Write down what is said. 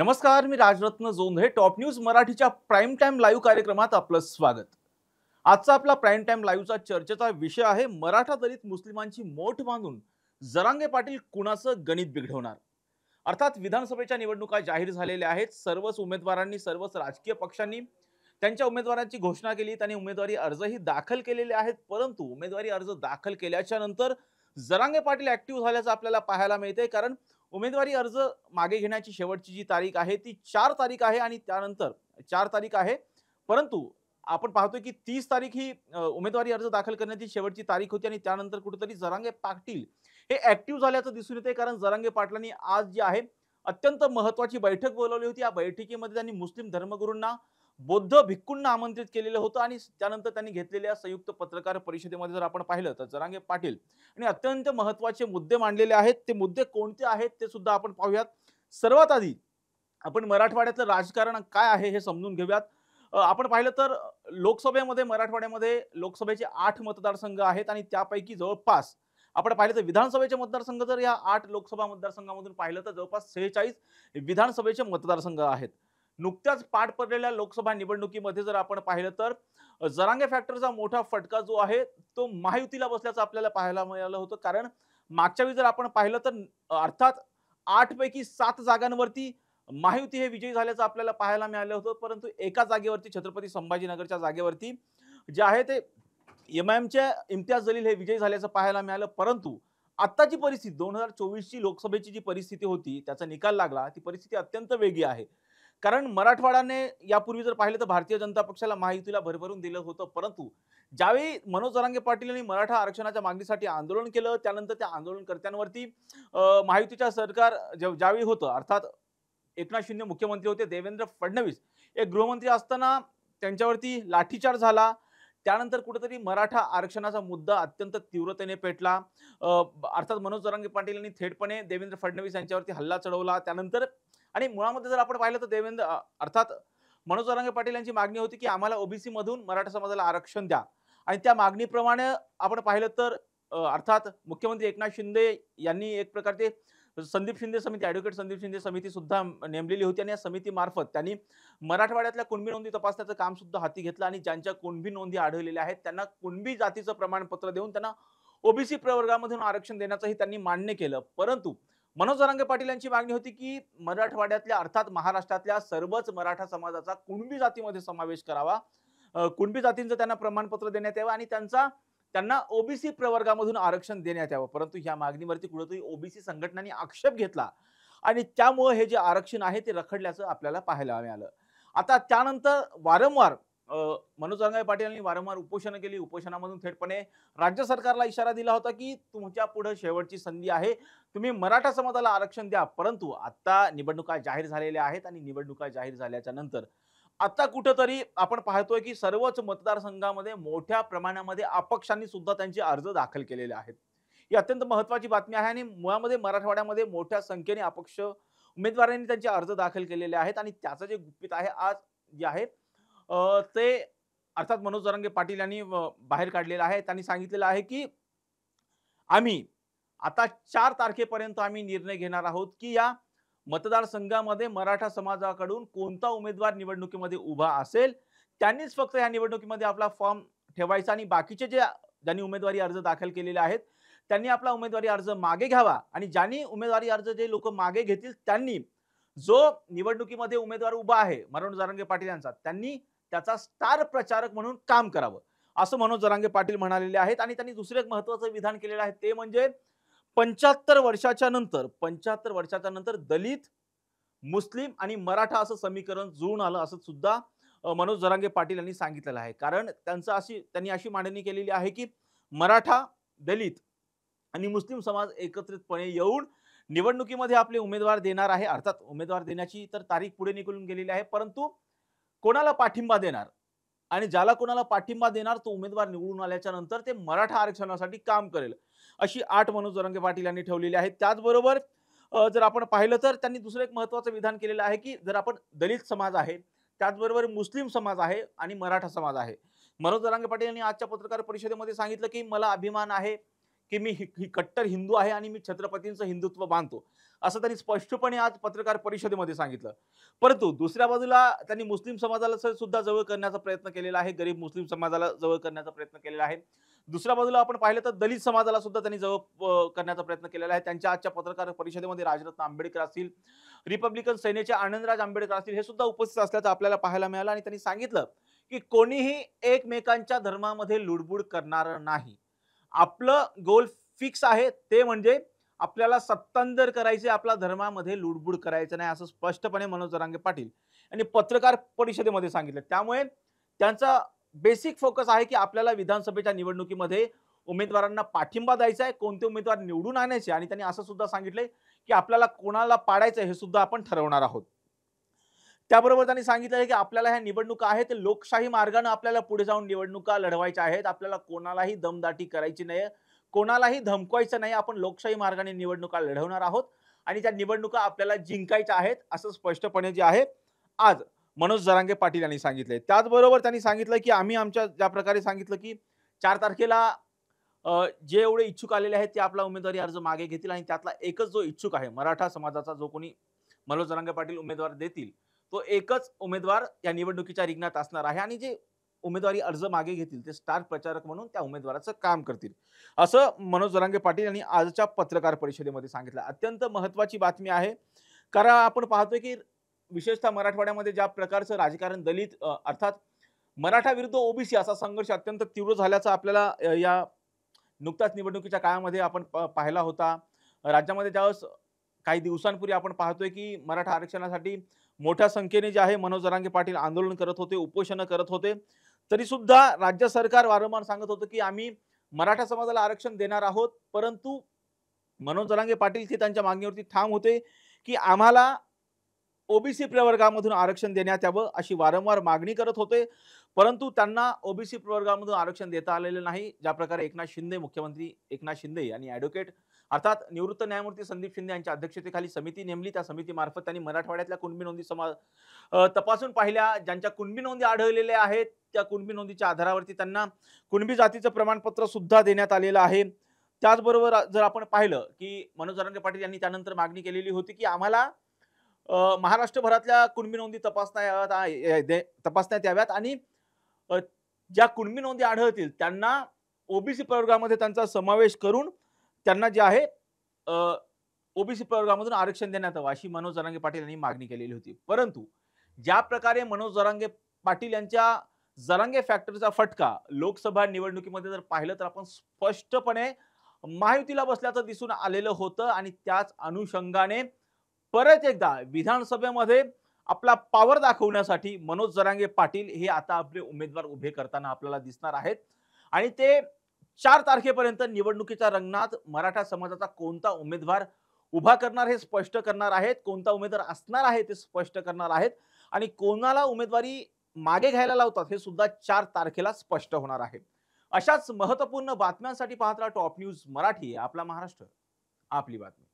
नमस्कार, मी Rajratna Jondhale. Top news मराठीच्या prime time live कार्यक्रमात आपलं स्वागत. आजचा आपला प्राईम टाइम लाईव्हचा चर्चेचा विषय आहे मराठा दलित मुस्लिमांची मोठ बांधून जरांगे पाटील कुणाचं गणित बिघडवणार. अर्थात विधानसभेच्या निवडणुका जाहीर झालेल्या आहेत. सर्वच उमेदवारांनी सर्वच राजकीय पक्षांनी त्यांच्या उमेदवारांची घोषणा केली. त्यांनी उमेदवारी अर्जही दाखल केलेले आहेत. परंतु उमेदवारी अर्ज दाखल केल्याच्या नंतर जरांगे पाटील ऍक्टिव्ह झाल्याचं आपल्याला पाहायला मिळते. कारण उमेदवारी अर्ज मागे घेण्याची शेवटची जी तारीख आहे ती 4 तारीख आहे आणि त्यानंतर 4 तारीख आहे. परंतु आपण पाहतोय की 30 तारीख ही उमेदवारी अर्ज दाखल करण्याची शेवटची तारीख होती आणि त्यानंतर कुठेतरी जरांगे पाटील हे ऍक्टिव्ह झाल्याचं दिसून येते. कारण जरांगे पाटलांनी आज जी आहे अत्यंत महत्त्वाची बैठक बोलावली होती. या बैठकीमध्ये त्यांनी मुस्लिम धर्मगुरूंना, बौद्ध भिक्खूंना आमंत्रित केलेलं होतं आणि त्यानंतर त्यांनी घेतलेल्या संयुक्त पत्रकार परिषदेमध्ये जर आपण पाहिलं तर जरांगे पाटील आणि अत्यंत महत्त्वाचे मुद्दे मांडलेले आहेत. ते मुद्दे कोणते आहेत ते सुद्धा आपण पाहूयात. सर्वात आधी आपण मराठवाड्यातलं राजकारण काय आहे हे समजून घेऊयात. आपण पाहिलं तर लोकसभेमध्ये मराठवाड्यामध्ये लोकसभेचे 8 मतदारसंघ आहेत आणि त्यापैकी जवळपास आपण पाहिलं तर विधानसभेचे मतदारसंघ जर या 8 लोकसभा मतदारसंघामधून पाहिलं तर जवळपास 46 विधानसभेचे मतदारसंघ आहेत. नुकत्याच पार पडलेल्या लोकसभा निवडणुकीमध्ये जर आपण पाहिलं तर जरांगे फॅक्टरचा मोठा फटका जो आहे तो महायुतीला बसल्याचं आपल्याला पाहायला मिळालं होतं. कारण मागच्या वेळी जर आपण पाहिलं तर अर्थात 8 पैकी 7 जागांवरती महायुती हे विजयी झाल्याचं आपल्याला पाहायला मिळालं होतं. परंतु एका जागेवरती छत्रपती संभाजीनगरच्या जागेवरती जे आहे ते एमआयएमचे इम्तियाज जलील हे विजयी झाल्याचं पाहायला मिळालं. परंतु आत्ताची परिस्थिती 2024 ची लोकसभेची जी परिस्थिती होती त्याचा निकाल लागला ती परिस्थिती अत्यंत वेगळी आहे. कारण मराठवाड्याने यापूर्वी जर पाहिलं तर भारतीय जनता पक्षाला महायुतीला भरभरून दिलं होतं. परंतु ज्यावेळी मनोज जरांगे पाटील यांनी मराठा आरक्षणाच्या मागणीसाठी आंदोलन केलं त्यानंतर त्या आंदोलनकर्त्यांवरती महायुतीच्या सरकार ज्यावेळी होतं अर्थात एकनाथ शिंदे मुख्यमंत्री होते, देवेंद्र फडणवीस एक गृहमंत्री असताना त्यांच्यावरती लाठीचार्ज झाला. त्यानंतर कुठेतरी मराठा आरक्षणाचा मुद्दा अत्यंत तीव्रतेने पेटला. अर्थात मनोज जरांगे पाटील यांनी थेटपणे देवेंद्र फडणवीस यांच्यावरती हल्ला चढवला. त्यानंतर आणि मुळामध्ये जर आपण पाहिलं तर अर्थात मनोज जरांगे पाटील यांची मागणी होती की आम्हाला ओबीसी मधून मराठा समाजाला आरक्षण द्या आणि त्या मागणीप्रमाणे आपण पाहिलं तर अर्थात मुख्यमंत्री एकनाथ शिंदे यांनी एक प्रकारचे संदीप शिंदे समिती, ॲडव्होकेट संदीप शिंदे समिती सुद्धा नेमलेली होती आणि या समितीमार्फत त्यांनी मराठवाड्यातल्या कुणबी नोंदी तपासण्याचं काम सुद्धा हाती घेतलं आणि ज्यांच्या कुणबी नोंदी आढळलेल्या आहेत त्यांना कुणबी जातीचं प्रमाणपत्र देऊन त्यांना ओबीसी प्रवर्गामधून आरक्षण देण्याचंही त्यांनी मान्य केलं. परंतु मनोज जरांगे पाटील यांची मागणी होती की मराठवाड्यातल्या अर्थात महाराष्ट्रातल्या सर्वच मराठा समाजाचा कुणबी जातीमध्ये समावेश करावा. कुणबी जातींचं त्यांना प्रमाणपत्र देण्यात यावं आणि त्यांना ओबीसी प्रवर्गामधून आरक्षण देण्यात यावं. परंतु ह्या मागणीवरती कुठेतरी ओबीसी संघटनांनी आक्षेप घेतला आणि त्यामुळे हे जे आरक्षण आहे ते रखडल्याचं आपल्याला पाहायला मिळालं. आता त्यानंतर वारंवार मनोज जरांगे पाटील यांनी वारंवार उपोषण केली. उपोषणामधून थेटपणे राज्य सरकारला इशारा दिला होता की तुमच्या पुढे शेवटची संधी आहे, तुम्ही मराठा समाजाला आरक्षण द्या. परंतु आता निवडणुका जाहीर झालेल्या आहेत आणि निवडणुका जाहीर झाल्याच्या नंतर आता कुठेतरी आपण पाहतोय की सर्वच मतदारसंघामध्ये मोठ्या प्रमाणामध्ये अपक्षांनी सुद्धा त्यांचे अर्ज दाखल केलेले आहेत. ही अत्यंत महत्त्वाची बातमी आहे आणि मुळामध्ये मराठवाड्यामध्ये मोठ्या संख्येने अपक्ष उमेदवारांनी त्यांचे अर्ज दाखल केलेले आहेत आणि त्याचं जे गुपित आहे आज जे आहे ते अर्थात मनोज जरांगे पाटील यांनी बाहेर काढलेलं आहे. त्यांनी सांगितलेलं आहे की आम्ही आता 4 तारखेपर्यंत आम्ही निर्णय घेणार आहोत की या मतदारसंघामध्ये मराठा समाजाकडून कोणता उमेदवार निवडणुकीमध्ये उभा असेल त्यांनीच फक्त या निवडणुकीमध्ये आपला फॉर्म ठेवायचा आणि बाकीचे ज्यांनी उमेदवारी अर्ज दाखल केलेले आहेत त्यांनी आपला उमेदवारी अर्ज मागे घ्यावा आणि ज्यांनी उमेदवारी अर्ज जे लोक मागे घेतील त्यांनी जो निवडणुकीमध्ये उमेदवार उभा आहे मनोज जरांगे पाटील यांचा त्यांनी त्याचा स्टार प्रचारक म्हणून काम करावं असं मनोज जरांगे पाटील म्हणालेले आहेत. आणि त्यांनी दुसरे एक महत्त्वाचं विधान केलेलं आहे ते म्हणजे 75 वर्षाच्या नंतर दलित, मुस्लिम आणि मराठा असं समीकरण जुळून आलं असं सुद्धा मनोज जरांगे पाटील यांनी सांगितलेलं आहे. कारण त्यांनी अशी मांडणी केलेली आहे की मराठा, दलित आणि मुस्लिम समाज एकत्रितपणे येऊन निवडणुकीमध्ये आपले उमेदवार देणार आहे. अर्थात उमेदवार देण्याची तर तारीख पुढे निघून गेलेली आहे. परंतु कोणाला पाठिंबा देणार आणि ज्याला कोणाला पाठिंबा देणार तो उमेदवार निवडून आल्याच्या नंतर ते मराठा आरक्षणासाठी काम करेल अशी आठ मनोज जरांगे पाटील यांनी ठेवलेली आहे. त्याचबरोबर जर आपण पाहिलं तर त्यांनी दुसरं एक महत्त्वाचं विधान केलेलं आहे की जर आपण दलित समाज आहे, त्याचबरोबर मुस्लिम समाज आहे आणि मराठा समाज आहे. मनोज जरांगे पाटील यांनी आजच्या पत्रकार परिषदेमध्ये सांगितलं की मला अभिमान आहे की मी ही कट्टर हिंदू आहे आणि मी छत्रपतींचं हिंदुत्व मानतो, असं त्यांनी स्पष्टपणे आज पत्रकार परिषदेमध्ये सांगितलं. परंतु दुसऱ्या बाजूला त्यांनी मुस्लिम समाजाला सुद्धा जवळ करण्याचा प्रयत्न केलेला आहे. गरीब मुस्लिम समाजाला जवळ करण्याचा प्रयत्न केलेला आहे. दुसऱ्या बाजूला आपण पाहिलं तर दलित समाजाला सुद्धा त्यांनी जवळ करण्याचा प्रयत्न केलेला आहे. त्यांच्या आजच्या पत्रकार परिषदेमध्ये राजरत्न आंबेडकर असतील, रिपब्लिकन सेनेचे आनंदराज आंबेडकर असतील, हे सुद्धा उपस्थित असल्याचं आपल्याला पाहायला मिळालं आणि त्यांनी सांगितलं की कोणीही एकमेकांच्या धर्मामध्ये लुडबुड करणार नाही. आपलं गोल फिक्स आहे, ते म्हणजे आपल्याला सत्तांतर करायचे, आपल्या धर्मामध्ये लुडबुड करायचं नाही, असं स्पष्टपणे मनोज जरांगे पाटील यांनी पत्रकार परिषदेमध्ये सांगितलं. त्यामुळे त्यांचा बेसिक फोकस आहे की आपल्याला विधानसभेच्या निवडणुकीमध्ये उमेदवारांना पाठिंबा द्यायचा आहे, कोणते उमेदवार निवडून आणायचे, आणि त्यांनी असं सुद्धा सांगितलंय की आपल्याला कोणाला पाडायचं हे सुद्धा आपण ठरवणार आहोत. त्याबरोबर त्यांनी सांगितलं आहे की आपल्याला ह्या निवडणुका आहेत ते लोकशाही मार्गाने आपल्याला पुढे जाऊन निवडणुका लढवायच्या आहेत. आपल्याला कोणालाही दमदाटी करायची नाही, कोणालाही धमकवायचं नाही. आपण लोकशाही मार्गाने निवडणुका लढवणार आहोत आणि त्या निवडणुका आपल्याला जिंकायच्या आहेत, असं स्पष्टपणे जे आहे आज मनोज जरांगे पाटील यांनी सांगितलंय. त्याचबरोबर त्यांनी सांगितलं की आम्ही आमच्या ज्या प्रकारे सांगितलं की 4 तारखेला जे एवढे इच्छुक आलेले आहेत ते आपला उमेदवारी अर्ज मागे घेतील आणि त्यातला एकच जो इच्छुक आहे मराठा समाजाचा, जो कोणी मनोज जरांगे पाटील उमेदवार देतील, तो एकच उमेदवार या निवडणुकीच्या रिंगणात असणार आहे आणि जे उमेदवारी अर्ज मागे घेतील ते स्टार प्रचारक म्हणून त्या उमेदवाराचं काम करतील, असं मनोज जरांगे पाटील यांनी आजच्या पत्रकार परिषदेमध्ये सांगितलं. अत्यंत महत्त्वाची बातमी आहे, कारण आपण पाहतोय की विशेषतः मराठवाड्यामध्ये ज्या प्रकारचं राजकारण दलित अर्थात मराठा विरुद्ध ओबीसी असा संघर्ष अत्यंत तीव्र झाल्याचा आपल्याला या नुकताच निवडणुकीच्या काळामध्ये आपण पाहिला होता. राज्यामध्ये ज्यावेळेस काही दिवसांपूर्वी आपण पाहतोय की मराठा आरक्षणासाठी मोठ्या संख्येने जे आहे मनोज जरांगे पाटील आंदोलन करत होते, उपोषण करत होते, तरी सुद्धा राज्य सरकार वारंवार सांगत होतं की आम्ही मराठा समाजाला आरक्षण देणार आहोत. परंतु मनोज जरांगे पाटील ते त्यांच्या मागणीवरती ठाम होते की आम्हाला ओबीसी प्रवर्गामधून आरक्षण देण्यात यावं अशी वारंवार मागणी करत होते. परंतु त्यांना ओबीसी प्रवर्गामधून आरक्षण देता आलेलं नाही. ज्या प्रकारे एकनाथ शिंदे, मुख्यमंत्री एकनाथ शिंदे आणि ॲडव्होकेट अर्थात निवृत्त न्यायमूर्ती संदीप शिंदे यांच्या अध्यक्षतेखाली समिती नेमली. त्या समितीमार्फत त्यांनी मराठवाड्यातल्या कुणबी नोंदी तपासून पाहिल्या. ज्यांच्या कुणबी नोंदी आढळलेल्या आहेत त्या कुणबी नोंदीच्या आधारावरती त्यांना कुणबी जातीचं प्रमाणपत्र सुद्धा देण्यात आलेलं आहे. त्याचबरोबर जर आपण पाहिलं की मनोज जरांगे पाटील यांनी त्यानंतर मागणी केलेली होती की आम्हाला महाराष्ट्रभरातल्या कुणबी नोंदी तपासण्यात याव्यात आणि ज्या कुणबी नोंदी आढळतील त्यांना ओबीसी प्रवर्गामध्ये त्यांचा समावेश करून त्यांना जे आहे ओबीसी प्रवर्गामधून आरक्षण देण्यात यावं अशी मनोज जरांगे पाटील यांनी मागणी केलेली होती. परंतु ज्या प्रकारे मनोज जरांगे पाटील यांच्या जरांगे फॅक्टरचा फटका लोकसभा निवडणुकीमध्ये जर पाहिलं तर आपण स्पष्टपणे महायुतीला बसल्याचं दिसून आलेलं होतं आणि त्याच अनुषंगाने परत एकदा विधानसभेमध्ये आपला पॉवर दाखवण्यासाठी मनोज जरांगे पाटील हे आता आपले उमेदवार उभे करताना आपल्याला दिसणार आहेत आणि ते 4 तारखेपर्यंत निवडणुकीच्या रंगणात मराठा समाजाचा कोणता उमेदवार उभा करणार हे स्पष्ट करणार आहेत, कोणता उमेदवार असणार आहे ते स्पष्ट करणार आहेत आणि कोणाला उमेदवारी मागे घ्यायला लावतात हे सुद्धा 4 तारखेला स्पष्ट होणार आहे. अशाच महत्त्वपूर्ण बातम्यांसाठी पाहत राहा टॉप न्यूज मराठी, आपला महाराष्ट्र, आपली बातमी.